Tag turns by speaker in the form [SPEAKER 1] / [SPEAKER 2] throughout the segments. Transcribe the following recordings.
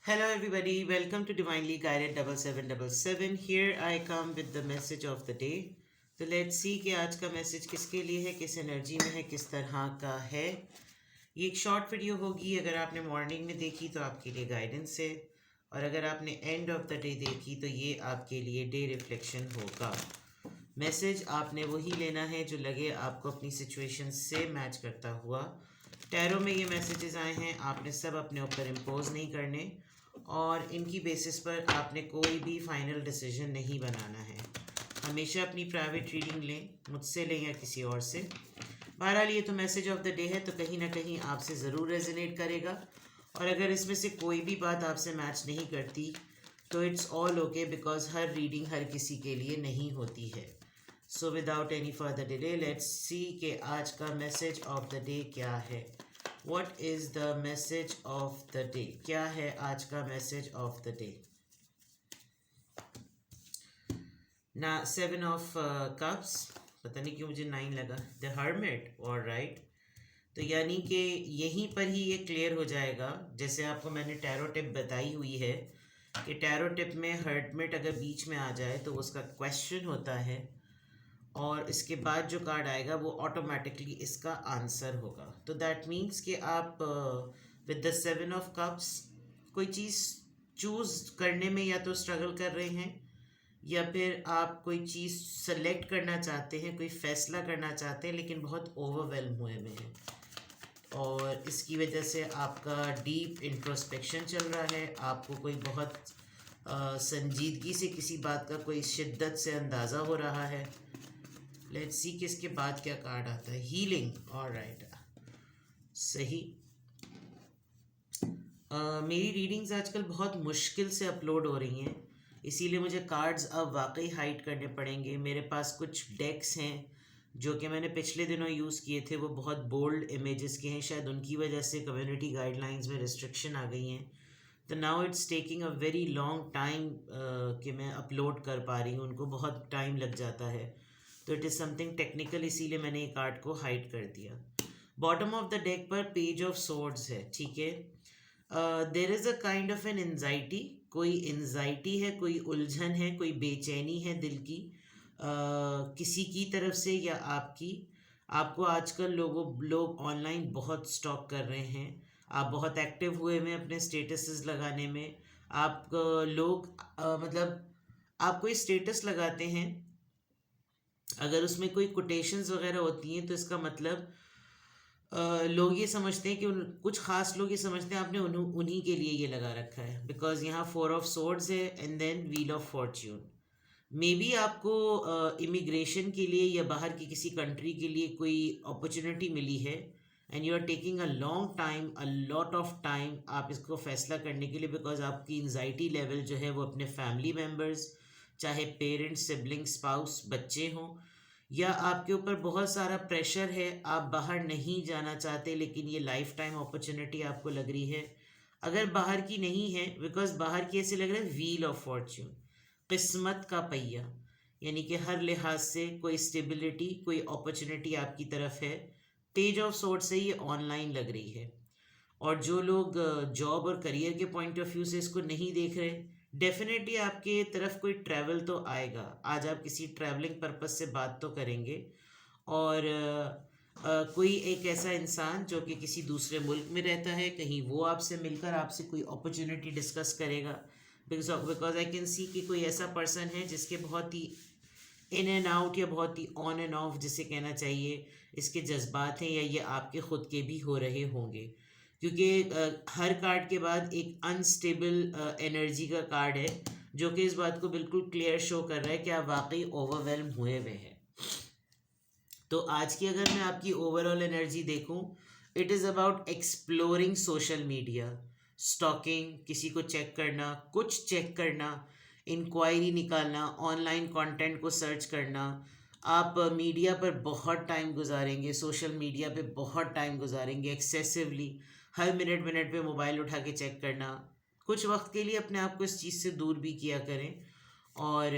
[SPEAKER 1] Hello, everybody. Welcome to Divinely Guided 7777. Here I come with the message of the day. तो let's see कि आज का message किसके लिए है, किस एनर्जी में है, किस तरह का है। ये एक शॉर्ट वीडियो होगी। अगर आपने मॉर्निंग में देखी तो आपके लिए गाइडेंस है, और अगर आपने एंड ऑफ द डे देखी तो ये आपके लिए डे रिफ्लेक्शन होगा। मैसेज आपने वही लेना है जो लगे आपको अपनी सिचुएशन से मैच करता हुआ। टैरो में ये मैसेजेस आए हैं, आपने सब अपने ऊपर इम्पोज नहीं करने, और इनकी बेसिस पर आपने कोई भी फाइनल डिसीजन नहीं बनाना है। हमेशा अपनी प्राइवेट रीडिंग लें, मुझसे लें या किसी और से। बहरहाल ये तो मैसेज ऑफ द डे है, तो कहीं ना कहीं आपसे ज़रूर रेजोनेट करेगा। और अगर इसमें से कोई भी बात आपसे मैच नहीं करती तो इट्स ऑल ओके, बिकॉज हर रीडिंग हर किसी के लिए नहीं होती है। So without any further delay let's see कि आज का मैसेज ऑफ द डे क्या है। What is the message of the day? क्या है आज का मैसेज ऑफ द डे? ना 7 ऑफ कप्स, पता नहीं क्यों मुझे 9 लगा। द हर्मिट, और राइट। तो यानी कि यहीं पर ही ये क्लियर हो जाएगा, जैसे आपको मैंने टैरो टिप बताई हुई है कि टैरो टिप में हर्मिट अगर बीच में आ जाए तो उसका क्वेश्चन होता है, और इसके बाद जो कार्ड आएगा वो ऑटोमेटिकली इसका आंसर होगा। तो दैट मीन्स कि आप विद द 7 ऑफ कप्स कोई चीज़ चूज़ करने में या तो स्ट्रगल कर रहे हैं, या फिर आप कोई चीज़ सेलेक्ट करना चाहते हैं, कोई फैसला करना चाहते हैं, लेकिन बहुत ओवरवेलम हुए में हैं, और इसकी वजह से आपका डीप इंट्रोस्पेक्शन चल रहा है। आपको कोई बहुत संजीदगी से किसी बात का कोई शिद्दत से अंदाज़ा हो रहा है। लेट्स सी कि इसके बाद क्या कार्ड आता है। हीलिंग, ऑलराइट, सही। मेरी रीडिंग्स आजकल बहुत मुश्किल से अपलोड हो रही हैं, इसीलिए मुझे कार्ड्स अब वाकई हाइड करने पड़ेंगे। मेरे पास कुछ डेक्स हैं जो कि मैंने पिछले दिनों यूज़ किए थे, वो बहुत बोल्ड इमेजेस के हैं, शायद उनकी वजह से कम्युनिटी गाइडलाइंस में रिस्ट्रिक्शन आ गई हैं। तो now it's taking a very long time कि मैं अपलोड कर पा रही हूँ, उनको बहुत टाइम लग जाता है। तो इट इज़ समथिंग टेक्निकल, इसीलिए मैंने ये कार्ड को हाइड कर दिया। बॉटम ऑफ द डेक पर पेज ऑफ सोर्ड्स है, ठीक है। There is a kind of an anxiety, कोई एनजाइटी है, कोई उलझन है, कोई बेचैनी है दिल की, किसी की तरफ से या आपकी। आपको आजकल लोग ऑनलाइन बहुत स्टॉक कर रहे हैं, आप बहुत एक्टिव हुए में अपने स्टेटसेस लगाने में। आप लोग मतलब आप कोई स्टेटस लगाते हैं, अगर उसमें कोई कोटेशंस वगैरह होती हैं तो इसका मतलब लोग ये समझते हैं कि कुछ खास लोग ये समझते हैं आपने उन्हीं के लिए ये लगा रखा है, बिकॉज यहाँ 4 ऑफ सोर्ड्स है and then wheel of fortune. May be आपको इमिग्रेशन के लिए या बाहर की किसी कंट्री के लिए कोई अपॉर्चुनिटी मिली है, and you are taking a long time, a lot of time आप इसको फैसला करने के लिए, बिकॉज आपकी एंजाइटी लेवल जो है वो अपने फैमिली मेम्बर्स, चाहे पेरेंट्स, सिबलिंग, स्पाउस, बच्चे हों, या आपके ऊपर बहुत सारा प्रेशर है, आप बाहर नहीं जाना चाहते, लेकिन ये लाइफ टाइम अपॉर्चुनिटी आपको लग रही है। अगर बाहर की नहीं है, बिकॉज बाहर की ऐसे लग रहा है व्हील ऑफ फॉर्च्यून, किस्मत का पहिया, यानी कि हर लिहाज से कोई स्टेबिलिटी, कोई अपॉर्चुनिटी आपकी तरफ है। पेज ऑफ सोर्ड से ये ऑनलाइन लग रही है, और जो लोग जॉब और करियर के पॉइंट ऑफ व्यू से इसको नहीं देख रहे, डेफिनेटली आपके तरफ कोई ट्रैवल तो आएगा। आज आप किसी ट्रैवलिंग पर्पस से बात तो करेंगे, और कोई एक ऐसा इंसान जो कि किसी दूसरे मुल्क में रहता है, कहीं वो आपसे मिलकर आपसे कोई अपॉर्चुनिटी डिस्कस करेगा। बिकॉज आई कैन सी कि कोई ऐसा पर्सन है जिसके बहुत ही इन एंड आउट, या बहुत ही ऑन एंड ऑफ जिसे कहना चाहिए, इसके जज्बात हैं, या ये आपके ख़ुद के भी हो रहे होंगे, क्योंकि हर कार्ड के बाद एक अनस्टेबल एनर्जी का कार्ड है, जो कि इस बात को बिल्कुल क्लियर शो कर रहा है कि आप वाकई ओवरवेलम हुए हुए हैं। तो आज की अगर मैं आपकी ओवरऑल एनर्जी देखूं, it is about exploring social media, stalking, किसी को चेक करना, कुछ चेक करना, इंक्वायरी निकालना, ऑनलाइन कंटेंट को सर्च करना। आप मीडिया पर बहुत टाइम गुजारेंगे, सोशल मीडिया पे बहुत टाइम गुजारेंगे एक्सेसिवली, हर मिनट मिनट पे मोबाइल उठा के चेक करना। कुछ वक्त के लिए अपने आप को इस चीज़ से दूर भी किया करें, और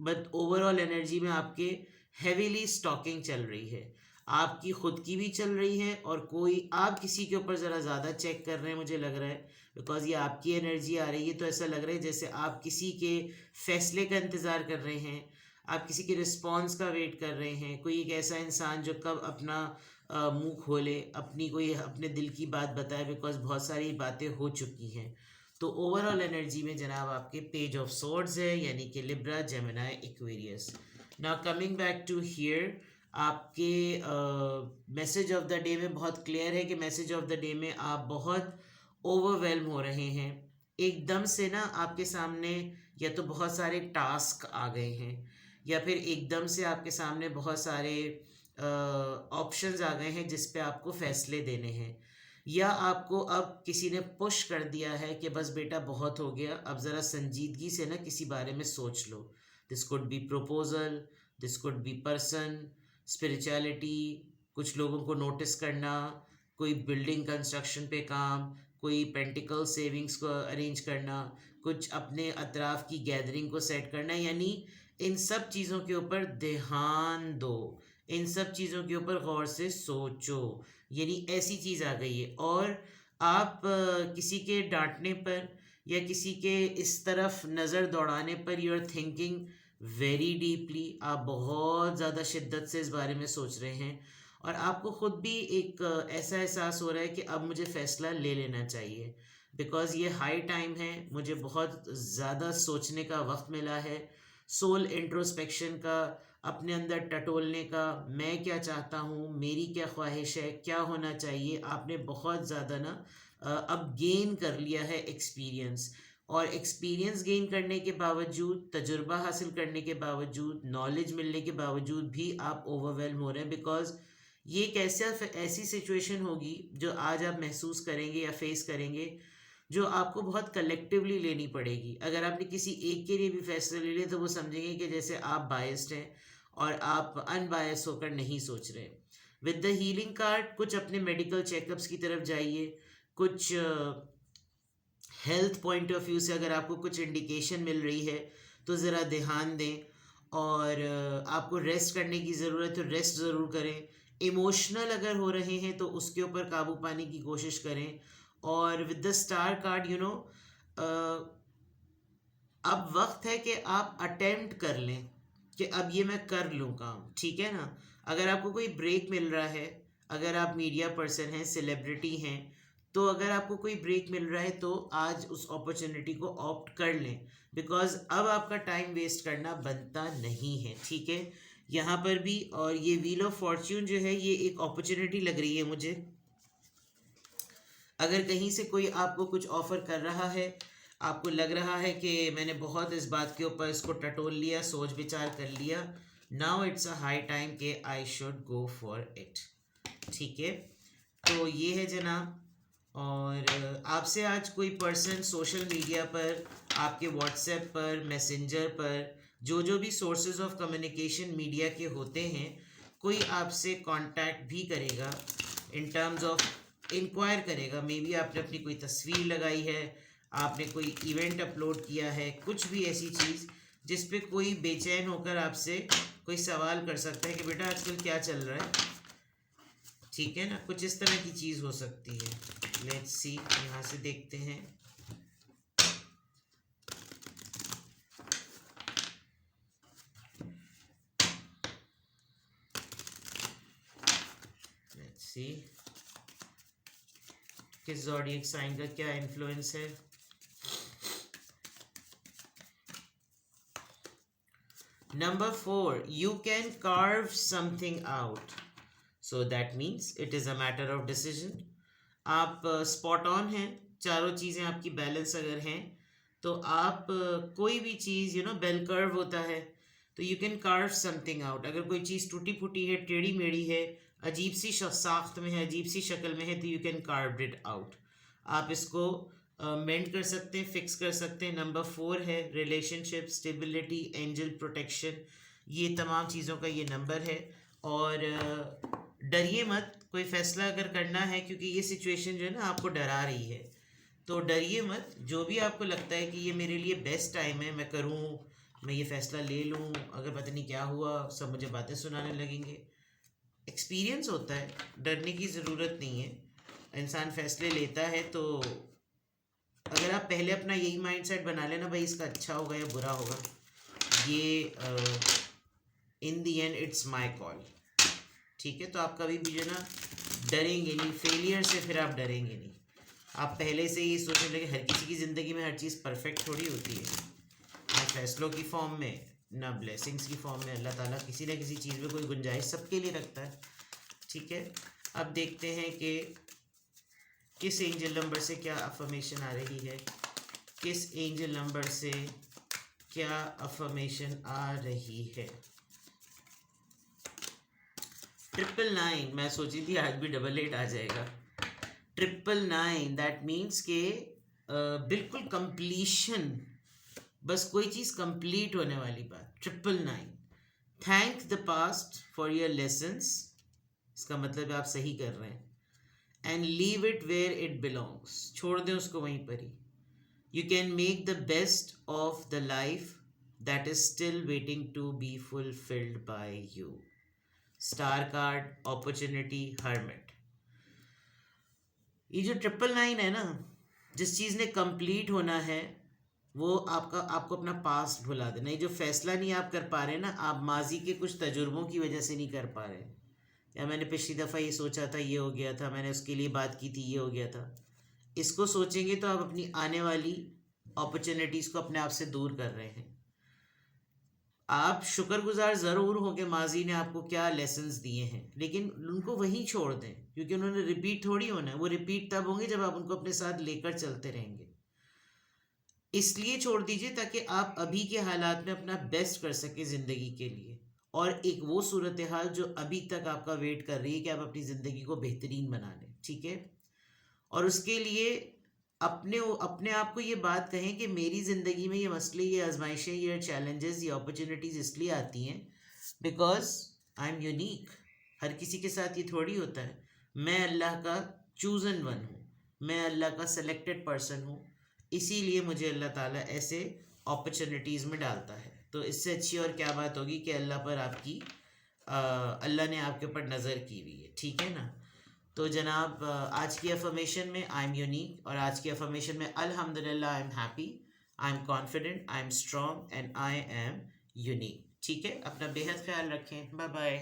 [SPEAKER 1] बट ओवरऑल एनर्जी में आपके हैवीली स्टॉकिंग चल रही है। आपकी खुद की भी चल रही है और कोई आप किसी के ऊपर ज़रा ज़्यादा चेक कर रहे हैं, मुझे लग रहा है, बिकॉज ये आपकी एनर्जी आ रही है। तो ऐसा लग रहा है जैसे आप किसी के फैसले का इंतज़ार कर रहे हैं, आप किसी के रिस्पॉन्स का वेट कर रहे हैं। कोई एक ऐसा इंसान जो कब अपना मुंह खोले, अपनी कोई अपने दिल की बात बताए, बिकॉज बहुत सारी बातें हो चुकी हैं। तो ओवरऑल एनर्जी में जनाब आपके पेज ऑफ सोर्ड्स है, यानी कि Libra, Gemini, Aquarius. Now coming back to here, आपके मैसेज ऑफ द डे में बहुत क्लियर है कि मैसेज ऑफ द डे में आप बहुत ओवरवेल्म हो रहे हैं। एकदम से ना आपके सामने या तो बहुत सारे टास्क आ गए हैं, या फिर एकदम से आपके सामने बहुत सारे ऑप्शंस आ गए हैं जिस पे आपको फैसले देने हैं, या आपको अब किसी ने पुश कर दिया है कि बस बेटा बहुत हो गया, अब ज़रा संजीदगी से ना किसी बारे में सोच लो। This could be proposal, this could be person, spirituality, कुछ लोगों को नोटिस करना, कोई बिल्डिंग कंस्ट्रक्शन पे काम, कोई पेंटिकल सेविंग्स को अरेंज करना, कुछ अपने अतराफ की गैदरिंग को सेट करना। यानी इन सब चीज़ों के ऊपर ध्यान दो, इन सब चीज़ों के ऊपर गौर से सोचो, यानी ऐसी चीज़ आ गई है। और आप किसी के डांटने पर या किसी के इस तरफ नज़र दौड़ाने पर you are thinking very deeply, आप बहुत ज़्यादा शिद्दत से इस बारे में सोच रहे हैं, और आपको ख़ुद भी एक ऐसा एहसास हो रहा है कि अब मुझे फ़ैसला ले लेना चाहिए, बिकॉज़ ये हाई टाइम है, मुझे बहुत ज़्यादा सोचने का वक्त मिला है, सोल इंट्रोस्पेक्शन का, अपने अंदर टटोलने का, मैं क्या चाहता हूँ, मेरी क्या ख्वाहिश है, क्या होना चाहिए। आपने बहुत ज़्यादा ना अब गेन कर लिया है एक्सपीरियंस, और एक्सपीरियंस गेन करने के बावजूद, तजुर्बा हासिल करने के बावजूद, नॉलेज मिलने के बावजूद भी आप ओवरवेल्म हो रहे हैं, बिकॉज ये एक ऐसी सिचुएशन होगी जो आज आप महसूस करेंगे या फेस करेंगे, जो आपको बहुत कलेक्टिवली लेनी पड़ेगी। अगर आपने किसी एक के लिए भी फैसला ले लिया तो वो समझेंगे कि जैसे आप बायस्ड हैं और आप अनबायस होकर नहीं सोच रहे। विद द हीलिंग कार्ड कुछ अपने मेडिकल चेकअप्स की तरफ जाइए, कुछ हेल्थ पॉइंट ऑफ व्यू से अगर आपको कुछ इंडिकेशन मिल रही है तो ज़रा ध्यान दें, और आपको रेस्ट करने की ज़रूरत है तो रेस्ट ज़रूर करें। इमोशनल अगर हो रहे हैं तो उसके ऊपर काबू पाने की कोशिश करें। और with the star card you know, अब वक्त है कि आप अटेम्प्ट कर लें कि अब ये मैं कर लूँ काम, ठीक है ना। अगर आपको कोई ब्रेक मिल रहा है, अगर आप मीडिया पर्सन हैं, सेलिब्रिटी हैं, तो अगर आपको कोई ब्रेक मिल रहा है तो आज उस अपॉर्चुनिटी को ऑप्ट कर लें, बिकॉज अब आपका टाइम वेस्ट करना बनता नहीं है, ठीक है। यहाँ पर भी, और ये व्हील ऑफ फॉर्च्यून जो है ये एक अपॉर्चुनिटी लग रही है मुझे। अगर कहीं से कोई आपको कुछ ऑफर कर रहा है, आपको लग रहा है कि मैंने बहुत इस बात के ऊपर इसको टटोल लिया, सोच विचार कर लिया, now it's a high time के I should go for it, ठीक है। तो ये है जनाब। और आपसे आज कोई पर्सन सोशल मीडिया पर, आपके व्हाट्सएप पर, मैसेंजर पर, जो भी सोर्सेज ऑफ कम्युनिकेशन मीडिया के होते हैं, कोई आपसे कांटेक्ट भी करेगा इन टर्म्स ऑफ इंक्वायर करेगा। मे बी आपने अपनी कोई तस्वीर लगाई है, आपने कोई इवेंट अपलोड किया है, कुछ भी ऐसी चीज़ जिस पे कोई बेचैन होकर आपसे कोई सवाल कर सकता है कि बेटा आजकल क्या चल रहा है, ठीक है ना। कुछ इस तरह की चीज़ हो सकती है। लेट्स सी, यहाँ से देखते हैं। लेट्स सी किस ज़ोडिएक साइन का क्या इन्फ्लुएंस है। Number 4, you can carve something out. So that means it is a matter of decision. आप स्पॉट ऑन हैं, चारों चीज़ें आपकी बैलेंस अगर हैं तो आप कोई भी चीज़, यू नो, बेल कर्व होता है, तो you can curve something out. अगर कोई चीज़ टूटी फूटी है, टेढ़ी मेढ़ी है, अजीब सी साख्त में है, अजीब सी शक्ल में है, तो you can curve it out. आप इसको मेंट कर सकते हैं, फिक्स कर सकते हैं। नंबर 4 है रिलेशनशिप, स्टेबिलिटी, एंजल प्रोटेक्शन, ये तमाम चीज़ों का ये नंबर है। और डरिए मत, कोई फैसला अगर करना है, क्योंकि ये सिचुएशन जो है ना आपको डरा रही है, तो डरिए मत। जो भी आपको लगता है कि ये मेरे लिए बेस्ट टाइम है, मैं करूँ, मैं ये फ़ैसला ले लूँ, अगर पता नहीं क्या हुआ सब मुझे बातें सुनाने लगेंगे, एक्सपीरियंस होता है, डरने की ज़रूरत नहीं है। इंसान फैसले लेता है तो अगर आप पहले अपना यही माइंडसेट बना लेना भाई इसका अच्छा होगा या बुरा होगा, ये इन दी एंड इट्स माय कॉल, ठीक है। तो आप कभी भी जो ना डरेंगे नहीं फेलियर से, फिर आप डरेंगे नहीं। आप पहले से ही सोचने लगे हर किसी की ज़िंदगी में हर चीज़ परफेक्ट थोड़ी होती है, ना फैसलों की फॉर्म में ना ब्लेसिंग्स की फॉर्म में। अल्लाह ताला किसी ना किसी चीज़ में कोई गुंजाइश सबके लिए रखता है, ठीक है। अब देखते हैं कि किस एंजल नंबर से क्या अफर्मेशन आ रही है, किस एंजल नंबर से क्या अफर्मेशन आ रही है। 999, मैं सोची थी आज भी 88 आ जाएगा। 999 दैट मीन्स के बिल्कुल कंप्लीशन, बस कोई चीज़ कंप्लीट होने वाली बात। 999, thank the past for your lessons, इसका मतलब आप सही कर रहे हैं। And leave it where it belongs, छोड़ दें उसको वहीं पर ही। You can make the best of the life that is still waiting to be fulfilled by you. Star card, opportunity, hermit. ये जो 999 है ना, जिस चीज़ ने कंप्लीट होना है वो आपको अपना पास्ट भुला देना। ये जो फैसला नहीं आप कर पा रहे ना, आप माजी के कुछ तजुर्बों की वजह से नहीं कर पा रहे, या मैंने पिछली दफ़ा ये सोचा था ये हो गया था, मैंने उसके लिए बात की थी ये हो गया था, इसको सोचेंगे तो आप अपनी आने वाली अपॉर्चुनिटीज़ को अपने आप से दूर कर रहे हैं। आप शुक्रगुजार ज़रूर हो कि माजी ने आपको क्या लेसन्स दिए हैं, लेकिन उनको वहीं छोड़ दें, क्योंकि उन्होंने रिपीट थोड़ी होना है। वो रिपीट तब होंगे जब आप उनको अपने साथ लेकर चलते रहेंगे। इसलिए छोड़ दीजिए ताकि आप अभी के हालात में अपना बेस्ट कर सकें ज़िंदगी के लिए, और एक वो सूरत हाल जो अभी तक आपका वेट कर रही है कि आप अपनी ज़िंदगी को बेहतरीन बना लें, ठीक है। और उसके लिए अपने अपने आप को ये बात कहें कि मेरी ज़िंदगी में ये मसले, ये आजमाइशें, ये चैलेंजेस, ये अपॉर्चुनिटीज़ इसलिए आती हैं बिकॉज आई एम यूनिक। हर किसी के साथ ये थोड़ी होता है। मैं अल्लाह का चूज़न वन हूँ, मैं अल्लाह का सेलेक्टेड पर्सन हूँ, इसीलिए मुझे अल्लाह ताला ऐसे अपॉर्चुनिटीज़ में डालता है। तो इससे अच्छी और क्या बात होगी कि अल्लाह पर आपकी अल्लाह ने आपके ऊपर नज़र की हुई है, ठीक है ना। तो जनाब आज की अफर्मेशन में आई एम यूनिक, और आज की अफर्मेशन में अल्हम्दुलिल्लाह I am happy, I am confident, I am strong and I am unique, ठीक है। अपना बेहद ख्याल रखें, बाय बाय।